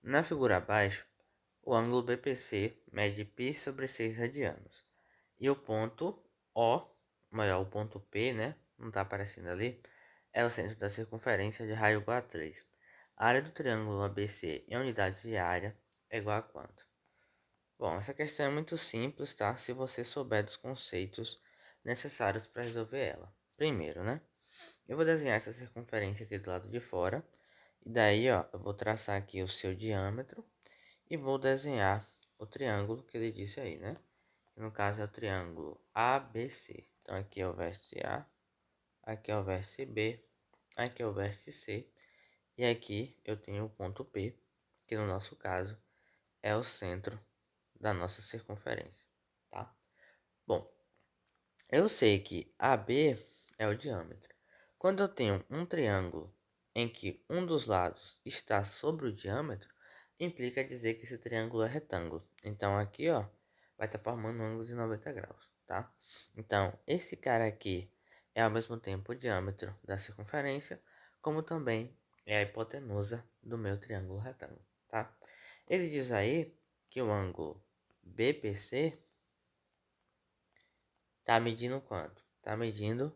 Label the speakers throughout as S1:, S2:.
S1: Na figura abaixo, o ângulo BPC mede π sobre 6 radianos. E o ponto O, o ponto P, né? Não está aparecendo ali, é o centro da circunferência de raio igual a 3. A área do triângulo ABC em unidade de área é igual a quanto? Bom, essa questão é muito simples, tá? Se você souber dos conceitos necessários para resolver ela. Primeiro, né? Eu vou desenhar essa circunferência aqui do lado de fora. E daí, ó, eu vou traçar aqui o seu diâmetro e vou desenhar o triângulo que ele disse aí, né? Que no caso é o triângulo ABC. Então aqui é o vértice A, aqui é o vértice B, aqui é o vértice C. E aqui eu tenho o ponto P, que no nosso caso é o centro da nossa circunferência, tá? Bom, eu sei que AB é o diâmetro. Quando eu tenho um triângulo em que um dos lados está sobre o diâmetro, implica dizer que esse triângulo é retângulo. Então aqui, ó, vai estar formando um ângulo de 90 graus, tá? Então, esse cara aqui é ao mesmo tempo o diâmetro da circunferência, como também é a hipotenusa do meu triângulo retângulo, tá? Ele diz aí que o ângulo BPC está medindo quanto? Está medindo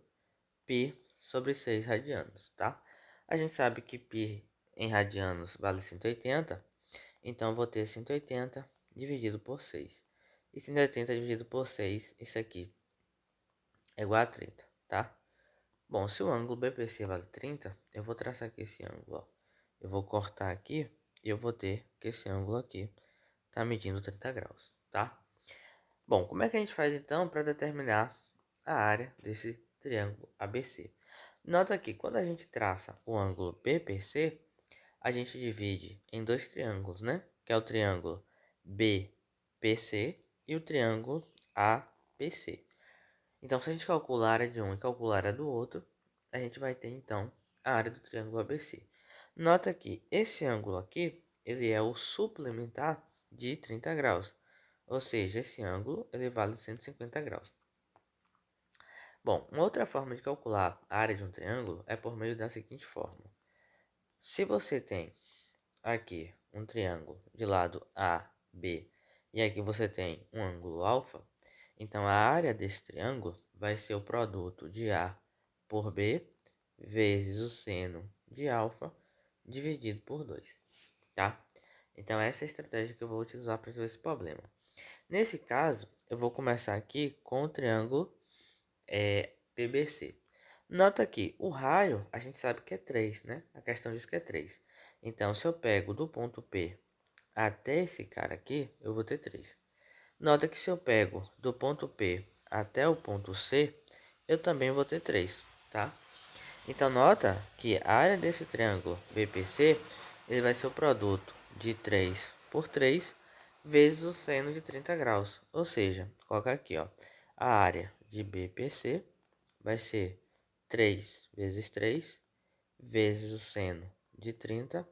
S1: π sobre 6 radianos, tá? A gente sabe que π em radianos vale 180, então eu vou ter 180 dividido por 6. E 180 dividido por 6, isso aqui é igual a 30, tá? Bom, se o ângulo BPC vale 30, eu vou traçar aqui esse ângulo, ó. Eu vou cortar aqui e eu vou ter que esse ângulo aqui está medindo 30 graus, tá? Bom, como é que a gente faz então para determinar a área desse triângulo ABC? Nota que quando a gente traça o ângulo BPC, a gente divide em dois triângulos, né? Que é o triângulo BPC e o triângulo APC. Então, se a gente calcular a área de um e calcular a área do outro, a gente vai ter então a área do triângulo ABC. Nota que esse ângulo aqui, ele é o suplementar de 30 graus. Ou seja, esse ângulo ele vale 150 graus. Bom, uma outra forma de calcular a área de um triângulo é por meio da seguinte fórmula. Se você tem aqui um triângulo de lado A, B, e aqui você tem um ângulo alfa, então a área desse triângulo vai ser o produto de A por B vezes o seno de alfa dividido por 2, tá? Então essa é a estratégia que eu vou utilizar para resolver esse problema. Nesse caso, eu vou começar aqui com o triângulo PBC. Nota que o raio, a gente sabe que é 3, né? A questão diz que é 3. Então, se eu pego do ponto P até esse cara aqui, eu vou ter 3. Nota que se eu pego do ponto P até o ponto C, eu também vou ter 3, tá? Então, nota que a área desse triângulo BPC, ele vai ser o produto de 3 por 3 vezes o seno de 30 graus. Ou seja, colocar aqui, ó, a área de BPC vai ser 3 vezes 3 vezes o seno de 30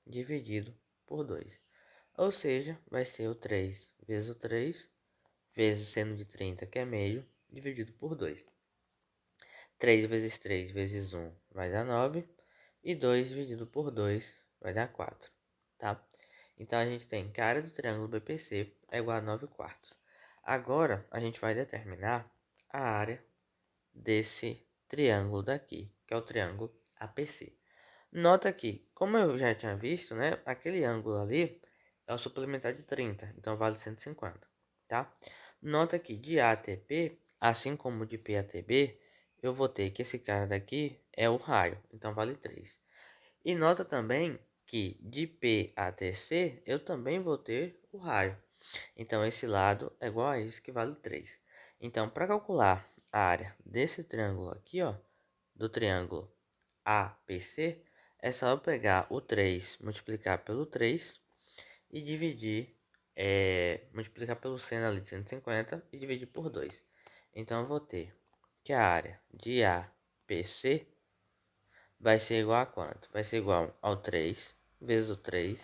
S1: dividido por 2. Ou seja, vai ser o 3 vezes o 3 vezes o seno de 30, que é meio, dividido por 2. 3 vezes 3 vezes 1 vai dar 9. E 2 dividido por 2 vai dar 4, tá? Então, a gente tem que a área do triângulo BPC é igual a 9 quartos. Agora, a gente vai determinar a área desse triângulo daqui, que é o triângulo APC. Nota que, como eu já tinha visto, né, aquele ângulo ali é o suplementar de 30, então vale 150, tá? Nota que de A até P, assim como de P até B, eu vou ter que esse cara daqui é o raio, então vale 3. E nota também que de P até C, eu também vou ter o raio. Então, esse lado é igual a esse, que vale 3. Então, para calcular a área desse triângulo aqui, ó, do triângulo APC, é só eu pegar o 3, multiplicar pelo 3 e dividir, multiplicar pelo seno ali de 150 e dividir por 2. Então, eu vou ter que a área de APC vai ser igual a quanto? Vai ser igual ao 3 vezes o 3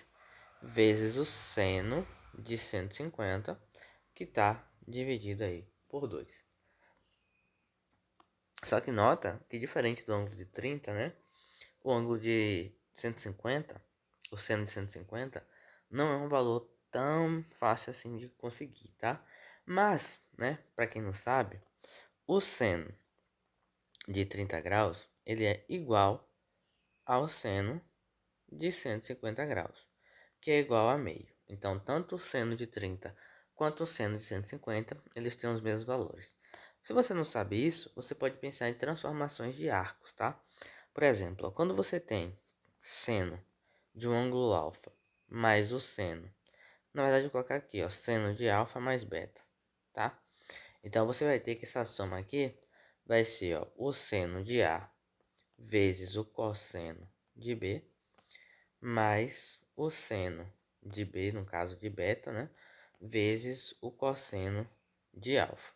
S1: vezes o seno de 150, que está dividido aí por 2. Só que nota que diferente do ângulo de 30, né? O ângulo de 150, o seno de 150, não é um valor tão fácil assim de conseguir, tá? Mas, né, para quem não sabe, o seno de 30 graus, ele é igual ao seno de 150 graus, que é igual a meio. Então, tanto o seno de 30 quanto o seno de 150, eles têm os mesmos valores. Se você não sabe isso, você pode pensar em transformações de arcos, tá? Por exemplo, quando você tem seno de um ângulo alfa mais o seno, na verdade eu vou colocar aqui, ó, seno de alfa mais beta, tá? Então você vai ter que essa soma aqui vai ser, ó, o seno de A vezes o cosseno de B mais o seno de B, no caso de beta, né, vezes o cosseno de alfa.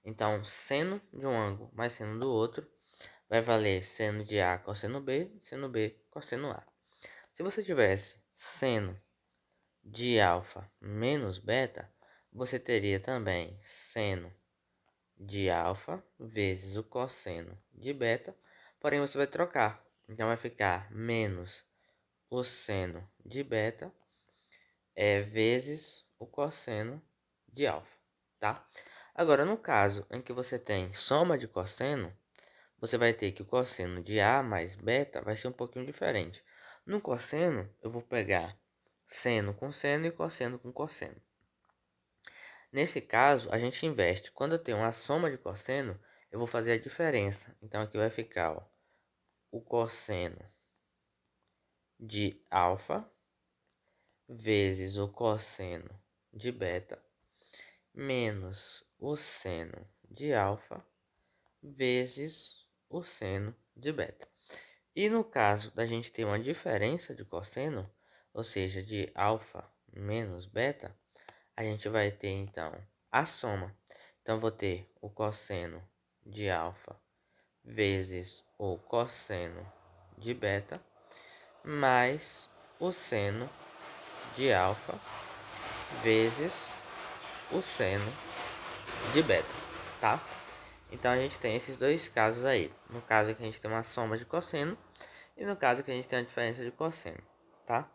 S1: Então, seno de um ângulo mais seno do outro vai valer seno de A cosseno B cosseno A. Se você tivesse seno de alfa menos beta, você teria também seno de alfa vezes o cosseno de beta, porém você vai trocar. Então vai ficar menos o seno de beta vezes o cosseno de alfa, tá? Agora, no caso em que você tem soma de cosseno, você vai ter que o cosseno de A mais beta vai ser um pouquinho diferente. No cosseno, eu vou pegar seno com seno e cosseno com cosseno. Nesse caso, a gente inverte. Quando eu tenho uma soma de cosseno, eu vou fazer a diferença. Então, aqui vai ficar, ó, o cosseno de alfa vezes o cosseno de beta menos o seno de alfa vezes o seno de beta. E no caso da gente ter uma diferença de cosseno, ou seja, de alfa menos beta, a gente vai ter então a soma. Então vou ter o cosseno de alfa vezes o cosseno de beta mais o seno de alfa vezes o seno de beta, tá? Então a gente tem esses dois casos aí. No caso que a gente tem uma soma de cosseno e no caso que a gente tem a diferença de cosseno, tá?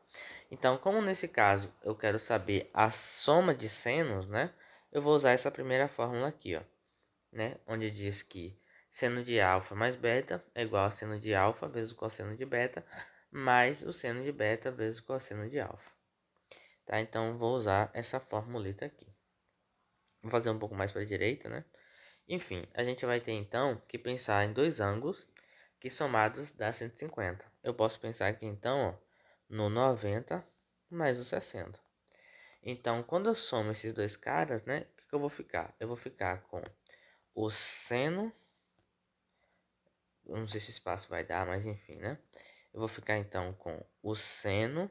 S1: Então, como nesse caso eu quero saber a soma de senos, né? Eu vou usar essa primeira fórmula aqui, ó, né? Onde diz que seno de alfa mais beta é igual a seno de alfa vezes o cosseno de beta mais o seno de beta vezes o cosseno de alfa, tá? Então, vou usar essa formulita aqui. Vou fazer um pouco mais para a direita, né? Enfim, a gente vai ter então que pensar em dois ângulos que somados dá 150. Eu posso pensar aqui então, ó, no 90 mais o 60. Então, quando eu somo esses dois caras, né, o que eu vou ficar? Eu vou ficar com o seno, eu não sei se espaço vai dar, mas enfim, né? Eu vou ficar então com o seno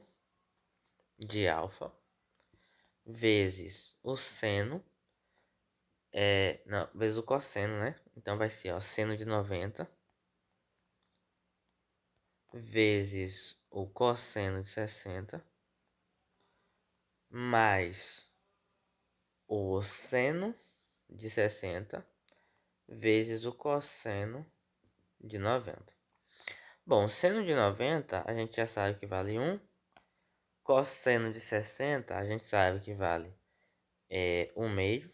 S1: de alfa vezes o seno, não, vezes o cosseno, né? Então vai ser, ó, seno de 90 vezes o cosseno de 60 mais o seno de 60 vezes o cosseno de 90. Bom, seno de 90 a gente já sabe que vale 1. Cosseno de 60 a gente sabe que vale 1 meio.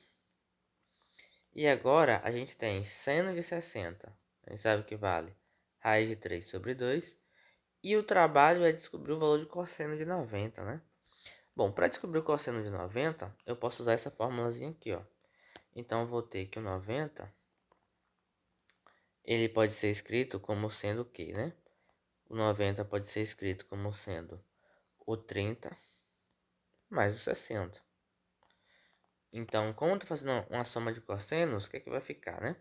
S1: E agora a gente tem seno de 60. A gente sabe que vale raiz de 3 sobre 2. E o trabalho é descobrir o valor de cosseno de 90, né? Bom, para descobrir o cosseno de 90, eu posso usar essa formulazinha aqui, ó. Então, eu vou ter que o 90, ele pode ser escrito como sendo o quê, né? O 90 pode ser escrito como sendo o 30 mais o 60. Então, como eu estou fazendo uma soma de cossenos, o que é que vai ficar, né?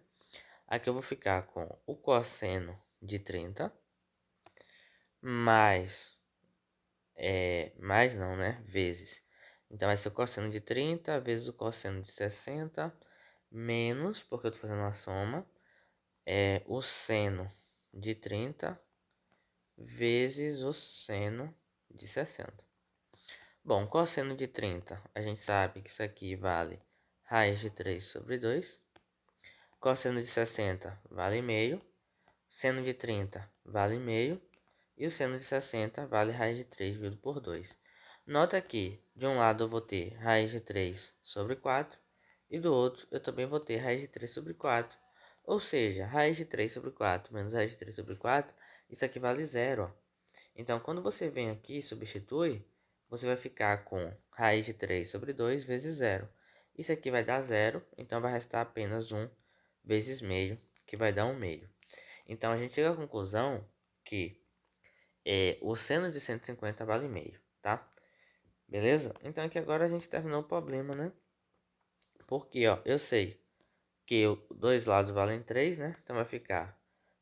S1: Aqui eu vou ficar com o cosseno de 30 mais, mais não, né? Vezes. Então, vai ser o cosseno de 30 vezes o cosseno de 60 menos, porque eu estou fazendo uma soma, o seno de 30 vezes o seno de 60. Bom, cosseno de 30, a gente sabe que isso aqui vale raiz de 3 sobre 2. Cosseno de 60 vale meio. Seno de 30 vale meio. E o seno de 60 vale raiz de 3 dividido por 2. Nota que de um lado eu vou ter raiz de 3 sobre 4 e do outro eu também vou ter raiz de 3 sobre 4. Ou seja, raiz de 3 sobre 4 menos raiz de 3 sobre 4, isso aqui vale zero, ó. Então, quando você vem aqui e substitui, você vai ficar com raiz de 3 sobre 2 vezes zero. Isso aqui vai dar zero, então vai restar apenas 1 vezes meio, que vai dar 1 meio. Então, a gente chega à conclusão que o seno de 150 vale meio, tá? Beleza? Então, aqui agora a gente terminou o problema, né? Porque, ó, eu sei que dois lados valem 3, né? Então, vai ficar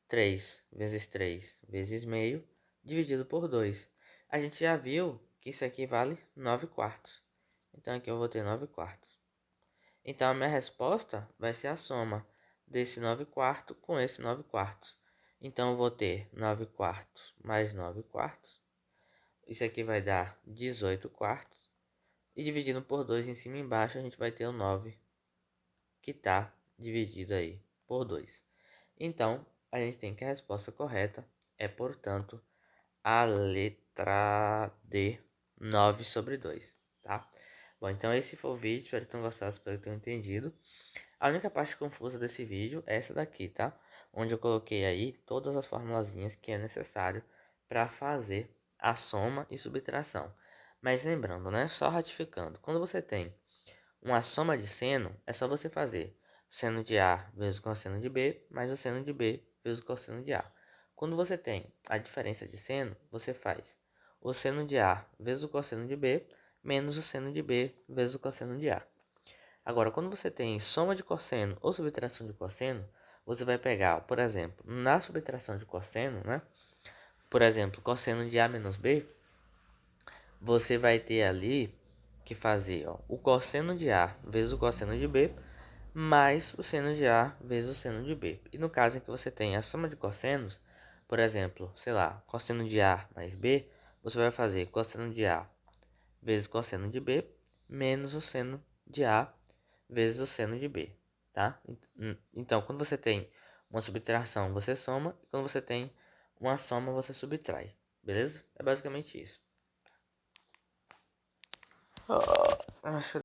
S1: 3 vezes 3 vezes meio, dividido por 2. A gente já viu que isso aqui vale 9 quartos. Então, aqui eu vou ter 9 quartos. Então, a minha resposta vai ser a soma desse 9 quartos com esse 9 quartos. Então, eu vou ter 9 quartos mais 9 quartos. Isso aqui vai dar 18 quartos. E dividindo por 2 em cima e embaixo, a gente vai ter o 9, que está dividido aí por 2. Então, a gente tem que a resposta correta é, portanto, a letra D, 9 sobre 2, tá? Bom, então esse foi o vídeo, espero que tenham gostado, espero que tenham entendido. A única parte confusa desse vídeo é essa daqui, tá? Onde eu coloquei aí todas as formulazinhas que é necessário para fazer a soma e subtração. Mas lembrando, né? Só ratificando, quando você tem uma soma de seno, é só você fazer seno de A vezes o cosseno de B, mais o seno de B vezes o cosseno de A. Quando você tem a diferença de seno, você faz o seno de A vezes o cosseno de B, menos o seno de B vezes o cosseno de A. Agora, quando você tem soma de cosseno ou subtração de cosseno, você vai pegar, por exemplo, na subtração de cosseno, né? Por exemplo, cosseno de A menos B, você vai ter ali que fazer, ó, o cosseno de A vezes o cosseno de B, mais o seno de A vezes o seno de B. E no caso em que você tem a soma de cossenos, por exemplo, sei lá, cosseno de A mais B, você vai fazer cosseno de A vezes cosseno de B, menos o seno de A vezes o seno de B, tá? Então, quando você tem uma subtração, você soma, e quando você tem uma soma, você subtrai, beleza? É basicamente isso.